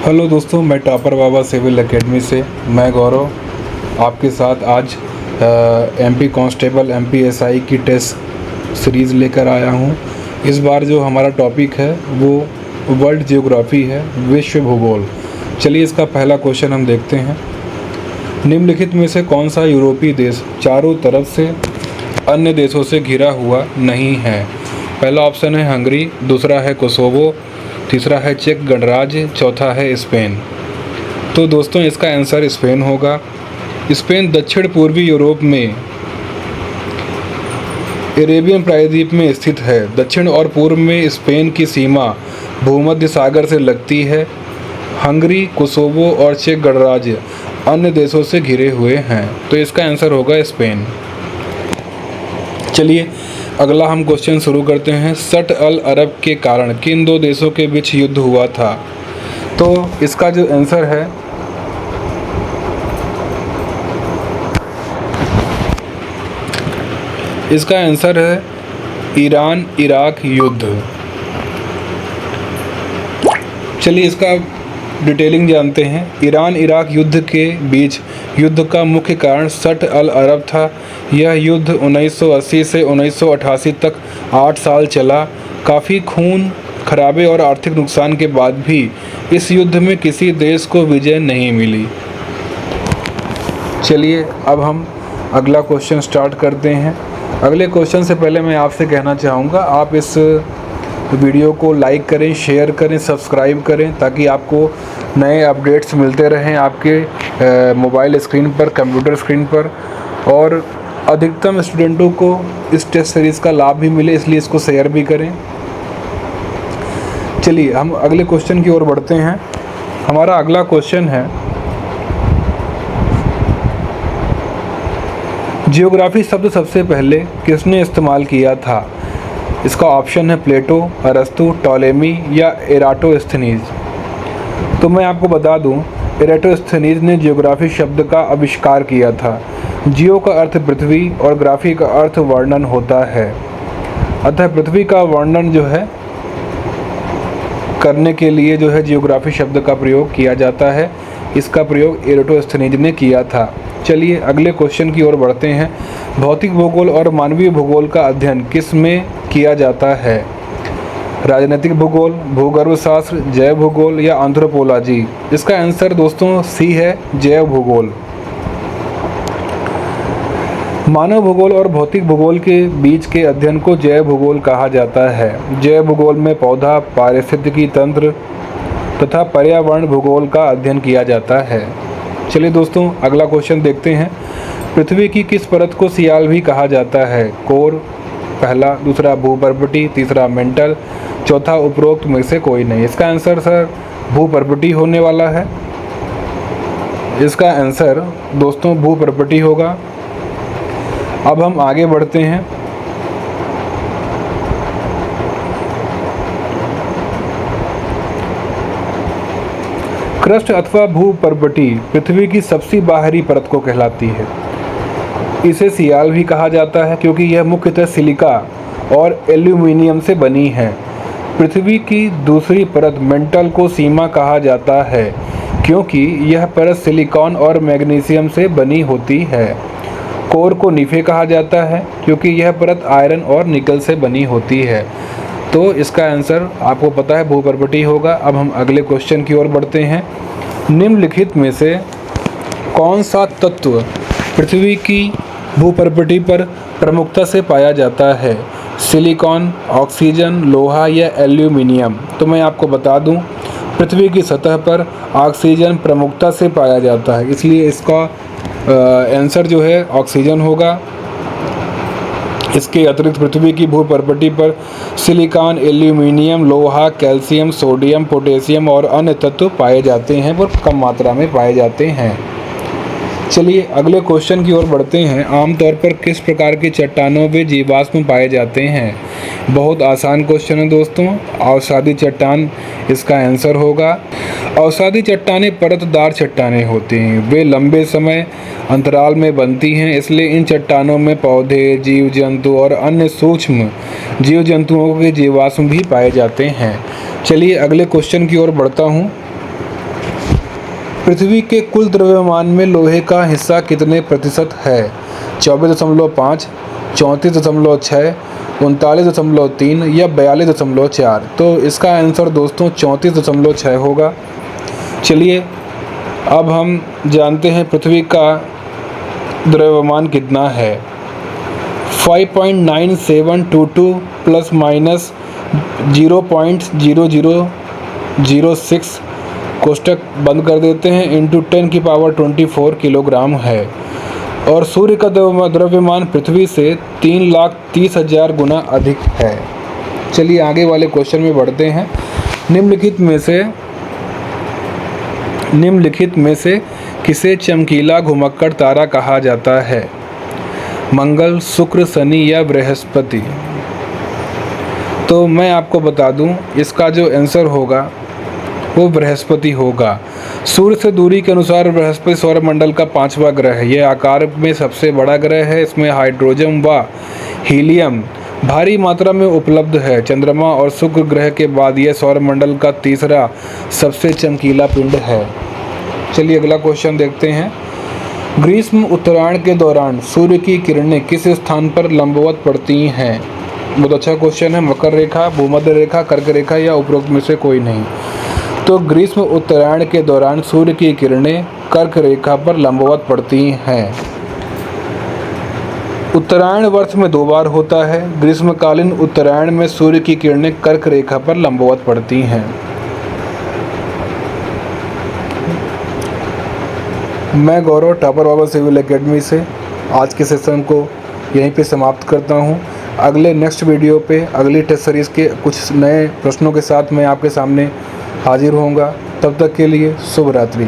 Hello दोस्तों, मैं topper बाबा civil academy से मैं गौरव आपके साथ आज एमपी कांस्टेबल एमपीएसआई की टेस्ट सीरीज़ लेकर आया हूं। इस बार जो हमारा टॉपिक है वो वर्ल्ड जियोग्राफी है, विश्व भूगोल। चलिए इसका पहला क्वेश्चन हम देखते हैं। निम्नलिखित में से कौन सा यूरोपीय देश चारों तरफ से अन्य देशों से घिरा हुआ नहीं है? पहला ऑप्शन है हंगरी, दूसरा है कोसोवो, तीसरा है चेक गणराज्य, चौथा है स्पेन। तो दोस्तों इसका आंसर स्पेन होगा। स्पेन दक्षिण पूर्वी यूरोप में अरेबियन प्रायद्वीप में स्थित है। दक्षिण और पूर्व में स्पेन की सीमा भूमध्य सागर से लगती है। हंगरी, कोसोवो और चेक गणराज्य अन्य देशों से घिरे हुए हैं, तो इसका आंसर होगा स्पेन। चलिए अगला हम क्वेश्चन शुरू करते हैं। सट अल अरब के कारण किन दो देशों के बीच युद्ध हुआ था? तो इसका जो आंसर है इसका आंसर है ईरान इराक युद्ध। चलिए इसका डिटेलिंग जानते हैं। ईरान इराक युद्ध के बीच युद्ध का मुख्य कारण सट अल अरब था। यह युद्ध 1980 से 1988 तक 8 साल चला। काफ़ी खून खराबे और आर्थिक नुकसान के बाद भी इस युद्ध में किसी देश को विजय नहीं मिली। चलिए अब हम अगला क्वेश्चन स्टार्ट करते हैं। अगले क्वेश्चन से पहले मैं आपसे कहना चाहूँगा, आप इस वीडियो को लाइक करें, शेयर करें, सब्सक्राइब करें, ताकि आपको नए अपडेट्स मिलते रहें आपके मोबाइल स्क्रीन पर, कंप्यूटर स्क्रीन पर, और अधिकतम स्टूडेंटों को इस टेस्ट सीरीज़ का लाभ भी मिले, इसलिए इसको शेयर भी करें। चलिए हम अगले क्वेश्चन की ओर बढ़ते हैं। हमारा अगला क्वेश्चन है, जियोग्राफी शब्द सबसे पहले किसने इस्तेमाल किया था? इसका ऑप्शन है प्लेटो, अरस्तु, टॉलेमी या एराटोस्थनीज। तो मैं आपको बता दूं, एराटोस्थनीज ने जियोग्राफी शब्द का आविष्कार किया था। जियो का अर्थ पृथ्वी और ग्राफी का अर्थ वर्णन होता है। अतः पृथ्वी का वर्णन जो है करने के लिए जो है जियोग्राफी शब्द का प्रयोग किया जाता है। इसका प्रयोग एराटोस्थनीज ने किया था। चलिए अगले क्वेश्चन की ओर बढ़ते हैं। भौतिक भूगोल और मानवीय भूगोल का अध्ययन किस में किया जाता है? राजनीतिक भूगोल, भूगर्भ शास्त्र, जैव भूगोल या एंथ्रोपोलॉजी? इसका आंसर दोस्तों सी है, जैव भूगोल। मानव भूगोल और भौतिक भूगोल के बीच के अध्ययन को जैव भूगोल कहा जाता है। जैव भूगोल में पौधा, पारिस्थितिकी तंत्र तथा पर्यावरण भूगोल का अध्ययन किया जाता है। चलिए दोस्तों अगला क्वेश्चन देखते हैं। पृथ्वी की किस परत को सियाल भी कहा जाता है? कोर पहला, दूसरा भूपर्वती, तीसरा मेंटल, चौथा उपरोक्त में से कोई नहीं। इसका आंसर सर भूपर्वती होने वाला है। इसका आंसर दोस्तों भूपर्वती होगा। अब हम आगे बढ़ते हैं। क्रस्ट अथवा भूपर्वती पृथ्वी की सबसे बाहरी परत को कहलाती है। इसे सियाल भी कहा जाता है क्योंकि यह मुख्यतः सिलिका और एल्यूमिनियम से बनी है। पृथ्वी की दूसरी परत मेंटल को सीमा कहा जाता है क्योंकि यह परत सिलिकॉन और मैग्नीशियम से बनी होती है। कोर को निफे कहा जाता है क्योंकि यह परत आयरन और निकल से बनी होती है। तो इसका आंसर आपको पता है भूपर्वती होगा। अब हम अगले क्वेश्चन की ओर बढ़ते हैं। निम्नलिखित में से कौन सा तत्व पृथ्वी की भूपर्वती पर प्रमुखता से पाया जाता है? सिलिकॉन, ऑक्सीजन, लोहा या एल्यूमिनियम? तो मैं आपको बता दूं, पृथ्वी की सतह पर ऑक्सीजन प्रमुखता से पाया जाता है, इसलिए इसका आंसर जो है ऑक्सीजन होगा। इसके अतिरिक्त पृथ्वी की भूपर्वती पर सिलिकॉन, एल्यूमिनियम, लोहा, कैल्शियम, सोडियम, पोटेशियम और अन्य तत्व पाए जाते हैं, वो कम मात्रा में पाए जाते हैं। चलिए अगले क्वेश्चन की ओर बढ़ते हैं। आमतौर पर किस प्रकार की चट्टानों में जीवाश्म पाए जाते हैं? बहुत आसान क्वेश्चन है दोस्तों, अवसादी चट्टान इसका आंसर होगा। अवसादी चट्टानें परतदार चट्टानें होती हैं। वे लंबे समय अंतराल में बनती हैं, इसलिए इन चट्टानों में पौधे, जीव जंतु और अन्य सूक्ष्म जीव जंतुओं के जीवाश्म भी पाए जाते हैं। चलिए अगले क्वेश्चन की ओर बढ़ता हूँ। पृथ्वी के कुल द्रव्यमान में लोहे का हिस्सा कितने प्रतिशत है? 24.5, 34.6, 39.3 या 42.4। तो इसका आंसर दोस्तों 34.6 होगा। चलिए अब हम जानते हैं पृथ्वी का द्रव्यमान कितना है। 5.9722 प्लस माइनस 0.0006 कोष्टक बंद कर देते हैं इंटू 10⁻24 किलोग्राम है। और सूर्य का द्रव्यमान पृथ्वी से 3,30,000 गुना अधिक है। चलिए आगे वाले क्वेश्चन में बढ़ते हैं। निम्नलिखित में से किसे चमकीला घुमक्कड़ तारा कहा जाता है? मंगल, शुक्र, शनि या बृहस्पति। तो मैं आपको बता दूं, इसका जो आंसर होगा वो बृहस्पति होगा। सूर्य से दूरी के अनुसार बृहस्पति सौरमंडल का 5वां ग्रह है। यह आकार में सबसे बड़ा ग्रह है। इसमें हाइड्रोजन व हीलियम भारी मात्रा में उपलब्ध है। चंद्रमा और शुक्र ग्रह के बाद यह सौरमंडल का तीसरा सबसे चमकीला पिंड है। चलिए अगला क्वेश्चन देखते हैं। ग्रीष्म उत्तरायण के दौरान सूर्य की किरणें किस स्थान पर लंबवत पड़ती हैं? बहुत अच्छा क्वेश्चन है। मकर रेखा, भूमध्य रेखा, कर्क रेखा या उपरोक्त में से कोई नहीं। तो ग्रीष्म उत्तरायण के दौरान सूर्य की किरणें कर्क रेखा पर लंबवत पड़ती हैं। उत्तरायण वर्ष में 2 बार होता है। ग्रीष्मकालीन उत्तरायण में सूर्य की किरणें कर्क रेखा पर लंबवत पड़ती हैं। मैं गौरव टॉपर बाबा सिविल एकेडमी से आज के सेशन को यहीं पे समाप्त करता हूं। अगले नेक्स्ट वीडियो पे अगली टेस्ट सीरीज़ के कुछ नए प्रश्नों के साथ मैं आपके सामने हाजिर होऊंगा। तब तक के लिए शुभ रात्रि।